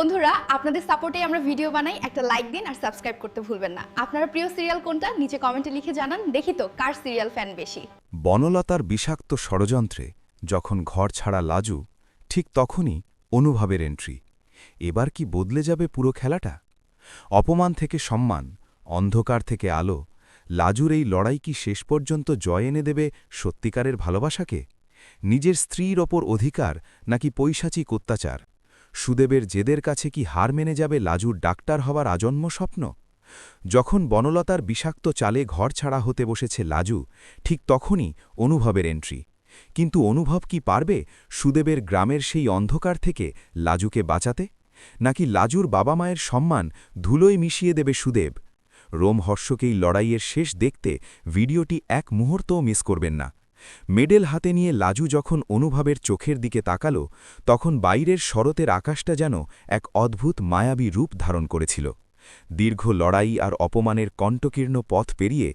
বন্ধুরা আপনাদের সাপোর্টে আমরা ভিডিও বানাই, একটা লাইক দিন আর সাবস্ক্রাইব করতে ভুলবেন না। আপনারা প্রিয় সিরিয়াল কোনটা নিচে কমেন্টে লিখে জানান, দেখি তো কার সিরিয়াল ফ্যান বেশি। বনলতার বিষাক্ত ষড়যন্ত্রে যখন ঘর ছাড়া লাজু, ঠিক তখনই অনুভবের এন্ট্রি। এবার কি বদলে যাবে পুরো খেলাটা? অপমান থেকে সম্মান, অন্ধকার থেকে আলো, লাজুর এই লড়াই কি শেষ পর্যন্ত জয় এনে দেবে সত্যিকারের ভালোবাসাকে? নিজের স্ত্রীর ওপর অধিকার নাকি পৈশাচিক অত্যাচার? সুদেবের জেদের কাছে কি হার মেনে যাবে লাজুর ডাক্তার হওয়ার আজন্ম স্বপ্ন? যখন বনলতার বিষাক্ত চালে ঘর ছাড়া হতে বসেছে লাজু, ঠিক তখনই অনুভবের এন্ট্রি। কিন্তু অনুভব কি পারবে সুদেবের গ্রামের সেই অন্ধকার থেকে লাজুকে বাঁচাতে? নাকি লাজুর বাবা মায়ের সম্মান ধুলোয় মিশিয়ে দেবে সুদেব? রোমহর্ষকেই লড়াইয়ের শেষ দেখতে ভিডিওটি এক মুহূর্তও মিস করবেন না। মেডেল হাতে নিয়ে লাজু যখন অনুভবের চোখের দিকে তাকাল, তখন বাইরের শরতের আকাশটা যেন এক অদ্ভুত মায়াবী রূপ ধারণ করেছিল। দীর্ঘ লড়াই আর অপমানের কণ্টকীর্ণ পথ পেরিয়ে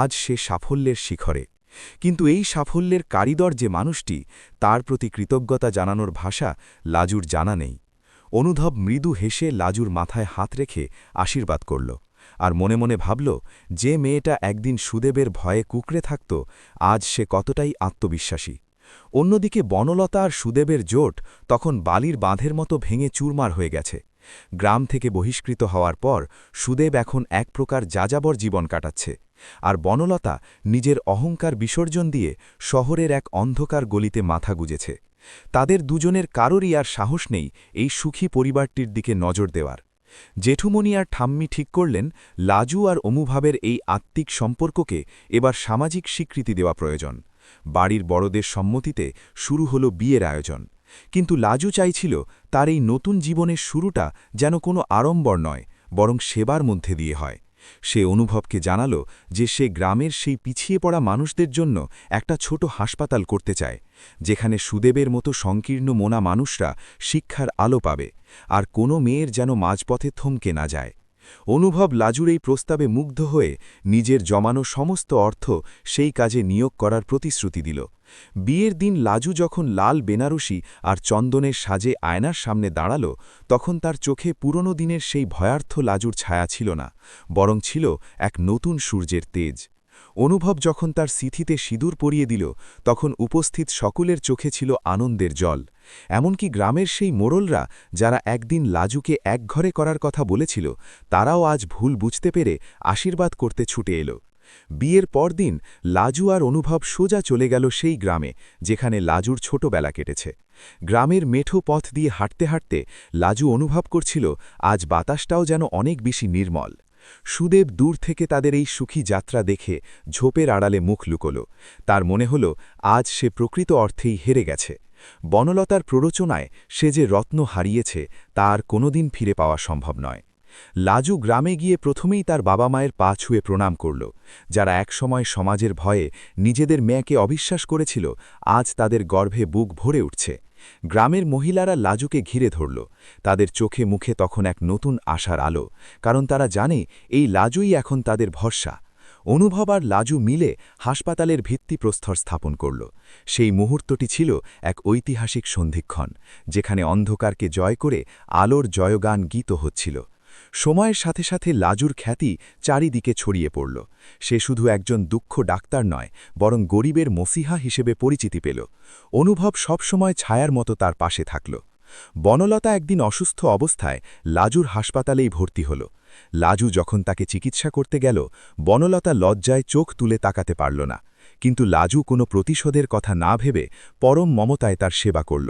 আজ সে সাফল্যের শিখরে। কিন্তু এই সাফল্যের কারিগর যে মানুষটি, তার প্রতি কৃতজ্ঞতা জানানোর ভাষা লাজুর জানা নেই। অনুভব মৃদু হেসে লাজুর মাথায় হাত রেখে আশীর্বাদ করল, আর মনে মনে ভাবল, যে মেয়েটা একদিন সুদেবের ভয়ে কুঁকড়ে থাকত, আজ সে কতটাই আত্মবিশ্বাসী। অন্যদিকে বনলতা আর সুদেবের জোট তখন বালির বাঁধের মতো ভেঙে চুরমার হয়ে গেছে। গ্রাম থেকে বহিষ্কৃত হওয়ার পর সুদেব এখন এক প্রকার যাযাবর জীবন কাটাচ্ছে, আর বনলতা নিজের অহংকার বিসর্জন দিয়ে শহরের এক অন্ধকার গলিতে মাথা গুজেছে। তাদের দুজনের কারোরই আর সাহস নেই এই সুখী পরিবারটির দিকে নজর দেওয়ার। জেঠুমণি আর ঠাম্মি ঠিক করলেন, লাজু আর অনুভবের এই আত্মিক সম্পর্ককে এবার সামাজিক স্বীকৃতি দেওয়া প্রয়োজন। বাড়ির বড়দের সম্মতিতে শুরু হল বিয়ের আয়োজন। কিন্তু লাজু চাইছিল তার এই নতুন জীবনের শুরুটা যেন কোনো আড়ম্বর নয়, বরং সেবার মধ্যে দিয়ে হয়। সে অনুভবকে জানাল যে সে গ্রামের সেই পিছিয়ে পড়া মানুষদের জন্য একটা ছোট হাসপাতাল করতে চায়, যেখানে সুদেবের মতো সংকীর্ণ মনা মানুষরা শিক্ষার আলো পাবে, আর কোনো মেয়ের যেন মাঝপথে থমকে না যায়। অনুভব লাজুর এই প্রস্তাবে মুগ্ধ হয়ে নিজের জমানো সমস্ত অর্থ সেই কাজে নিয়োগ করার প্রতিশ্রুতি দিল। বিয়ের দিন লাজু যখন লাল বেনারসি আর চন্দনের সাজে আয়নার সামনে দাঁড়াল, তখন তার চোখে পুরনো দিনের সেই ভয়ার্থ লাজুর ছায়া ছিল না, বরং ছিল এক নতুন সূর্যের তেজ। অনুভব যখন তার সিথিতে সিঁদুর পরিয়ে দিল, তখন উপস্থিত সকলের চোখে ছিল আনন্দের জল। এমনকি গ্রামের সেই মোড়লরা, যারা একদিন লাজুকে একঘরে করার কথা বলেছিল, তারাও আজ ভুল বুঝতে পেরে আশীর্বাদ করতে ছুটে এলো। বিয়ের পরদিন লাজু আর অনুভব সোজা চলে গেল সেই গ্রামে যেখানে লাজুর ছোটবেলা কেটেছে। গ্রামের মেঠো পথ দিয়ে হাঁটতে হাঁটতে লাজু অনুভব করছিল আজ বাতাসটাও যেন অনেক বেশি নির্মল। সুদেব দূর থেকে তাদের এই সুখী যাত্রা দেখে ঝোপের আড়ালে মুখ লুকোল। তার মনে হল আজ সে প্রকৃত অর্থেই হেরে গেছে। বনলতার প্ররোচনায় সে যে রত্ন হারিয়েছে তা আর কোনোদিন ফিরে পাওয়া সম্ভব নয়। লাজু গ্রামে গিয়ে প্রথমেই তার বাবা মায়ের পা ছুঁয়ে প্রণাম করল, যারা একসময় সমাজের ভয়ে নিজেদের মেয়েকে অবিশ্বাস করেছিল, আজ তাদের গর্ভে বুক ভরে উঠছে। গ্রামের মহিলারা লাজুকে ঘিরে ধরল, তাদের চোখে মুখে তখন এক নতুন আশার আলো, কারণ তারা জানে এই লাজুই এখন তাদের ভরসা। অনুভব আর লাজু মিলে হাসপাতালের ভিত্তিপ্রস্তর স্থাপন করল। সেই মুহূর্তটি ছিল এক ঐতিহাসিক সন্ধিক্ষণ, যেখানে অন্ধকারকে জয় করে আলোর জয়গান গীত হচ্ছিল। সময়ের সাথে সাথে লাজুর খ্যাতি চারিদিকে ছড়িয়ে পড়ল। সে শুধু একজন দুঃখ ডাক্তার নয়, বরং গরিবের মসিহা হিসেবে পরিচিতি পেল। অনুভব সবসময় ছায়ার মতো তার পাশে থাকল। বনলতা একদিন অসুস্থ অবস্থায় লাজুর হাসপাতালেই ভর্তি হল। লাজু যখন তাকে চিকিৎসা করতে গেল, বনলতা লজ্জায় চোখ তুলে তাকাতে পারল না। কিন্তু লাজু কোনো প্রতিশোধের কথা না ভেবে পরম মমতায় তার সেবা করল।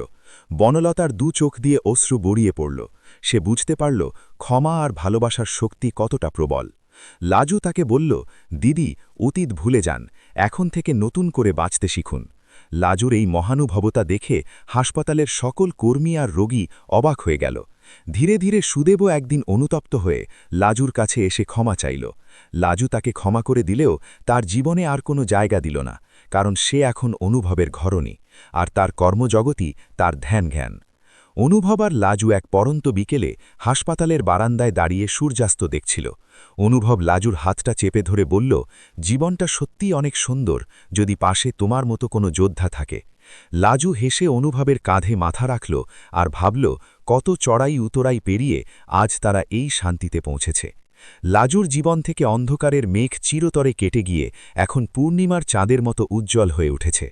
বনলতার দু চোখ দিয়ে অশ্রু গড়িয়ে পড়ল। সে বুঝতে পারল ক্ষমা আর ভালোবাসার শক্তি কতটা প্রবল। লাজু তাকে বলল, দিদি, অতীত ভুলে যান, এখন থেকে নতুন করে বাঁচতে শিখুন। লাজুর এই মহানুভবতা দেখে হাসপাতালের সকল কর্মী আর রোগী অবাক হয়ে গেল। ধীরে ধীরে সুদেবও একদিন অনুতপ্ত হয়ে লাজুর কাছে এসে ক্ষমা চাইল। লাজু তাকে ক্ষমা করে দিলেও তার জীবনে আর কোনো জায়গা দিল না, কারণ সে এখন অনুভবের ঘরণী, আর তার কর্মজগতই তার ধ্যান জ্ঞান। অনুভব আর লাজু এক পরন্ত বিকেলে হাসপাতালের বারান্দায় দাঁড়িয়ে সূর্যাস্ত দেখছিল। অনুভব লাজুর হাতটা চেপে ধরে বলল, জীবনটা সত্যিই অনেক সুন্দর যদি পাশে তোমার মতো কোনো যোদ্ধা থাকে। লাজু হেসে অনুভবের কাঁধে মাথা রাখল আর ভাবল কত চড়াই উতরাই পেরিয়ে আজ তারা এই শান্তিতে পৌঁছেছে। লাজুর জীবন থেকে অন্ধকারের মেঘ চিরতরে কেটে গিয়ে এখন পূর্ণিমার চাঁদের মতো উজ্জ্বল হয়ে উঠেছে।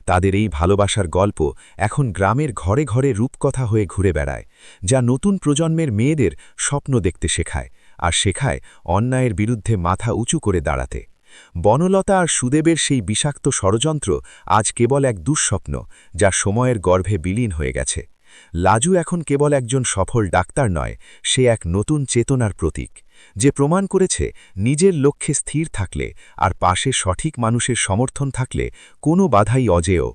তাদের এই ভালোবাসার গল্প এখন গ্রামের ঘরে ঘরে রূপকথা হয়ে ঘুরে বেড়ায়, যা নতুন প্রজন্মের মেয়েদের স্বপ্ন দেখতে শেখায় আর শেখায় অন্যায়ের বিরুদ্ধে মাথা উঁচু করে দাঁড়াতে। বনলতা আর সুদেবের সেই বিষাক্ত ষড়যন্ত্র আজ কেবল এক দুঃস্বপ্ন, যা সময়ের গর্ভে বিলীন হয়ে গেছে। লাজু এখন কেবল একজন সফল ডাক্তার নয়, সে এক নতুন চেতনার প্রতীক, যে প্রমাণ করেছে নিজের লক্ষ্যে স্থির থাকলে আর পাশে সঠিক মানুষের সমর্থন থাকলে কোনো বাধাই অজেয়।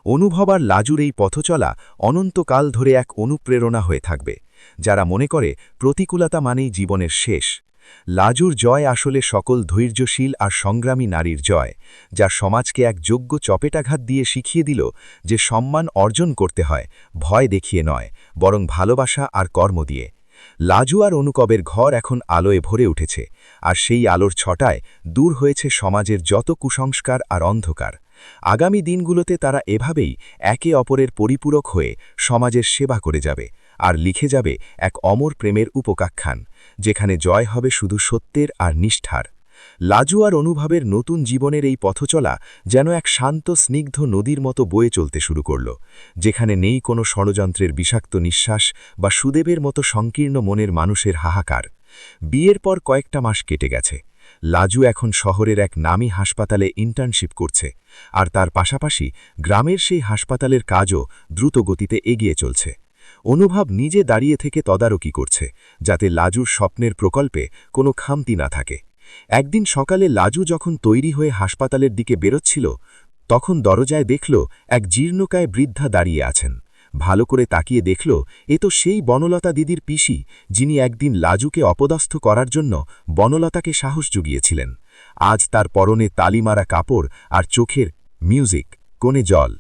অনুভব আর লাজুর এই পথচলা অনন্তকাল ধরে এক অনুপ্রেরণা হয়ে থাকবে, যারা মনে করে প্রতিকূলতা মানেই জীবনের শেষ। লাজুর জয় আসলে সকল ধৈর্যশীল আর সংগ্রামী নারীর জয়, যা সমাজকে এক যোগ্য চপেটাঘাত দিয়ে শিখিয়ে দিল যে সম্মান অর্জন করতে হয় ভয় দেখিয়ে নয়, বরং ভালোবাসা আর কর্ম দিয়ে। লাজু আর অনুকবের ঘর এখন আলোয় ভরে উঠেছে, আর সেই আলোর ছটায় দূর হয়েছে সমাজের যত কুসংস্কার আর অন্ধকার। আগামী দিনগুলোতে তারা এভাবেই একে অপরের পরিপূরক হয়ে সমাজের সেবা করে যাবে আর লিখে যাবে এক অমর প্রেমের উপকাখ্যান, যেখানে জয় হবে শুধু সত্যের আর নিষ্ঠার। লাজু আর অনুভবের নতুন জীবনের এই পথচলা যেন এক শান্ত স্নিগ্ধ নদীর মতো বয়ে চলতে শুরু করল, যেখানে নেই কোনো ষড়যন্ত্রের বিষাক্ত নিঃশ্বাস বা সুদেবের মতো সংকীর্ণ মনের মানুষের হাহাকার। বিয়ের পর কয়েকটা মাস কেটে গেছে। লাজু এখন শহরের এক নামী হাসপাতালে ইন্টার্নশিপ করছে, আর তার পাশাপাশি গ্রামের সেই হাসপাতালের কাজও দ্রুত গতিতে এগিয়ে চলছে। অনুভব নিজে দাঁড়িয়ে থেকে তদারকি করছে, যাতে লাজুর স্বপ্নের প্রকল্পে কোনো খামতি না থাকে। একদিন সকালে লাজু যখন তৈরি হয়ে হাসপাতালের দিকে বেরোচ্ছিল, তখন দরজায় দেখল এক জীর্ণকায় বৃদ্ধা দাঁড়িয়ে আছেন। ভালো করে তাকিয়ে দেখল, এ তো সেই বনলতা দিদির পিসি, যিনি একদিন লাজুকে অপদস্থ করার জন্য বনলতাকে সাহস জুগিয়েছিলেন। আজ তার পরনে তালিমারা কাপড় আর চোখের মিউজিক কোণে জল।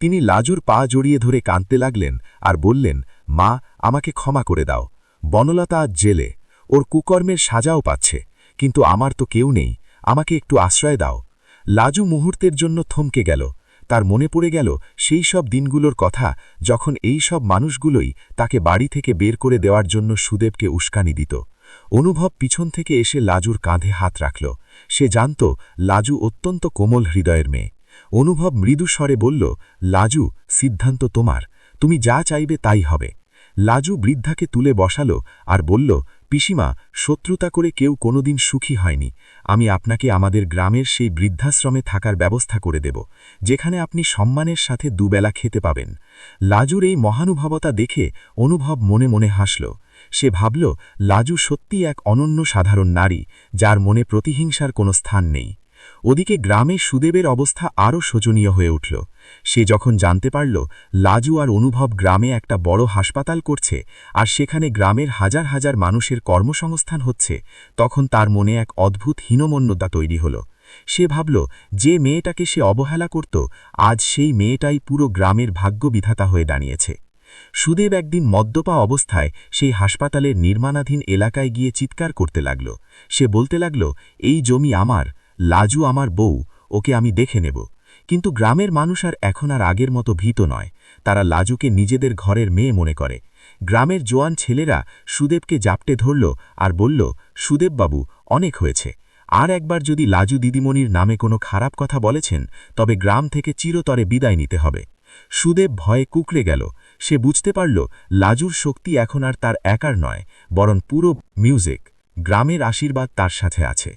তিনি লাজুর পা জড়িয়ে ধরে কাঁদতে লাগলেন আর বললেন, মা, আমাকে ক্ষমা করে দাও। বনলতা আজ জেলে, ওর কুকর্মের সাজাও পাচ্ছে, কিন্তু আমার তো কেউ নেই, আমাকে একটু আশ্রয় দাও। লাজু মুহূর্তের জন্য থমকে গেল। তার মনে পড়ে গেল সেই সব দিনগুলোর কথা, যখন এই সব মানুষগুলোই তাকে বাড়ি থেকে বের করে দেওয়ার জন্য সুদেবকে উস্কানি দিত। অনুভব পিছন থেকে এসে লাজুর কাঁধে হাত রাখল। সে জানত লাজু অত্যন্ত কোমল হৃদয়ের মেয়ে। অনুভব মৃদু স্বরে বলল, লাজু, সিদ্ধান্ত তোমার, তুমি যা চাইবে তাই হবে। লাজু বৃদ্ধাকে তুলে বসালো আর বলল, পিসিমা, শত্রুতা করে কেউ কোনোদিন সুখী হয়নি। আমি আপনাকে আমাদের গ্রামের সেই বৃদ্ধাশ্রমে থাকার ব্যবস্থা করে দেব, যেখানে আপনি সম্মানের সাথে দুবেলা খেতে পাবেন। লাজুর এই মহানুভবতা দেখে অনুভব মনে মনে হাসল। সে ভাবল, লাজু সত্যি এক অনন্য সাধারণ নারী, যার মনে প্রতিহিংসার কোনো স্থান নেই। ওদিকে গ্রামে সুদেবের অবস্থা আরও শোচনীয় হয়ে উঠল। সে যখন জানতে পারল লাজু আর অনুভব গ্রামে একটা বড় হাসপাতাল করছে আর সেখানে গ্রামের হাজার হাজার মানুষের কর্মসংস্থান হচ্ছে, তখন তার মনে এক অদ্ভুত হীনমন্যতা তৈরি হল। সে ভাবল, যে মেয়েটাকে সে অবহেলা করত, আজ সেই মেয়েটাই পুরো গ্রামের ভাগ্যবিধাতা হয়ে দাঁড়িয়েছে। সুদেব একদিন মদ্যপা অবস্থায় সেই হাসপাতালের নির্মাণাধীন এলাকায় গিয়ে চিৎকার করতে লাগল। সে বলতে লাগল, এই জমি আমার, লাজু আমার বউ, ওকে আমি দেখে নেব। কিন্তু গ্রামের মানুষ আর এখন আর আগের মতো ভীত নয়। তারা লাজুকে নিজেদের ঘরের মেয়ে মনে করে। গ্রামের জোয়ান ছেলেরা সুদেবকে জাপটে ধরল আর বলল, সুদেববাবু, অনেক হয়েছে। আর একবার যদি লাজু দিদিমণির নামে কোনো খারাপ কথা বলেছেন, তবে গ্রাম থেকে চিরতরে বিদায় নিতে হবে। সুদেব ভয়ে কুঁকড়ে গেল। সে বুঝতে পারল লাজুর শক্তি এখন আর তার একার নয়, বরং পুরো মিউজিক, গ্রামের আশীর্বাদ তার সাথে আছে।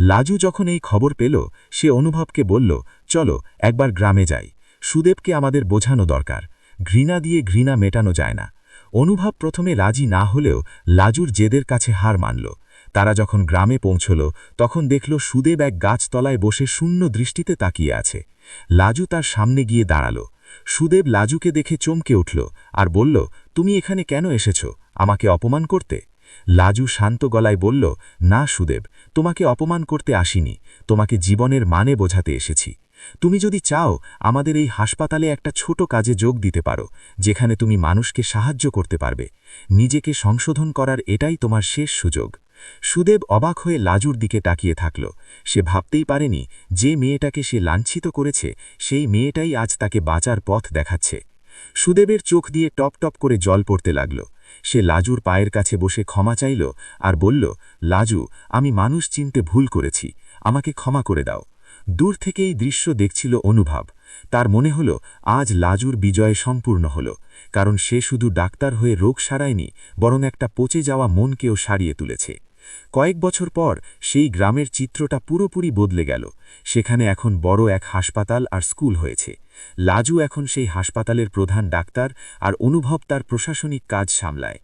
লাজু যখন এই খবর পেল, সে অনুভবকে বলল, চলো একবার গ্রামে যাই। সুদেবকে আমাদের বোঝানো দরকার। ঘৃণা দিয়ে ঘৃণা মেটানো যায় না। অনুভব প্রথমে রাজি না হলেও লাজুর জেদের কাছে হার মানল। তারা যখন গ্রামে পৌঁছল, তখন দেখল সুদেব এক গাছতলায় বসে শূন্য দৃষ্টিতে তাকিয়ে আছে। লাজু তার সামনে গিয়ে দাঁড়াল। সুদেব লাজুকে দেখে চমকে উঠল আর বলল, তুমি এখানে কেন এসেছ? আমাকে অপমান করতে? লাজু শান্ত গলায় বলল, না সুদেব, তোমাকে অপমান করতে আসিনি, তোমাকে জীবনের মানে বোঝাতে এসেছি। তুমি যদি চাও, আমাদের এই হাসপাতালে একটা ছোট কাজে যোগ দিতে পারো, যেখানে তুমি মানুষকে সাহায্য করতে পারবে। নিজেকে সংশোধন করার এটাই তোমার শেষ সুযোগ। সুদেব অবাক হয়ে লাজুর দিকে তাকিয়ে থাকল। সে ভাবতেই পারেনি যে মেয়েটাকে সে লাঞ্ছিত করেছে সেই মেয়েটাই আজ তাকে বাঁচার পথ দেখাচ্ছে। সুদেবের চোখ দিয়ে টপ টপ করে জল পড়তে লাগল। সে লাজুর পায়ের কাছে বসে ক্ষমা চাইল আর বলল, লাজু, আমি মানুষ চিনতে ভুল করেছি, আমাকে ক্ষমা করে দাও। দূর থেকে এই দৃশ্য দেখছিল অনুভব। তার মনে হল আজ লাজুর বিজয় সম্পূর্ণ হল, কারণ সে শুধু ডাক্তার হয়ে রোগ সারায়নি, বরং একটা পচে যাওয়া মনকেও সারিয়ে তুলেছে। কয়েক বছর পর সেই গ্রামের চিত্রটা পুরোপুরি বদলে গেল। সেখানে এখন বড় এক হাসপাতাল আর স্কুল হয়েছে। লাজু এখন সেই হাসপাতালের প্রধান ডাক্তার আর অনুভব তার প্রশাসনিক কাজ সামলায়।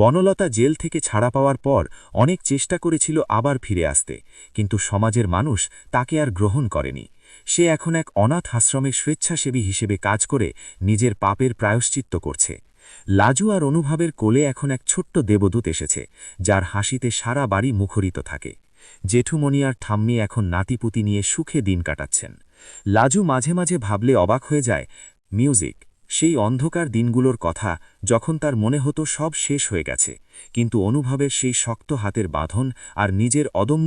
বনলতা জেল থেকে ছাড়া পাওয়ার পর অনেক চেষ্টা করেছিল আবার ফিরে আসতে, কিন্তু সমাজের মানুষ তাকে আর গ্রহণ করেনি। সে এখন এক অনাথ আশ্রমের স্বেচ্ছাসেবী হিসেবে কাজ করে নিজের পাপের প্রায়শ্চিত্ত করছে। লাজু আর অনুভবের কোলে এখন এক ছোট্ট দেবদূত এসেছে, যার হাসিতে সারা বাড়ি মুখরিত থাকে। জেঠুমণি আর ঠাম্মি এখন নাতিপুতি নিয়ে সুখে দিন কাটাচ্ছেন। লাজু মাঝে মাঝে ভাবলে অবাক হয়ে যায়, মিউজিক, সেই অন্ধকার দিনগুলোর কথা যখন তার মনে হতো সব শেষ হয়ে গেছে, কিন্তু অনুভবের সেই শক্ত হাতের বাঁধন আর নিজের অদম্য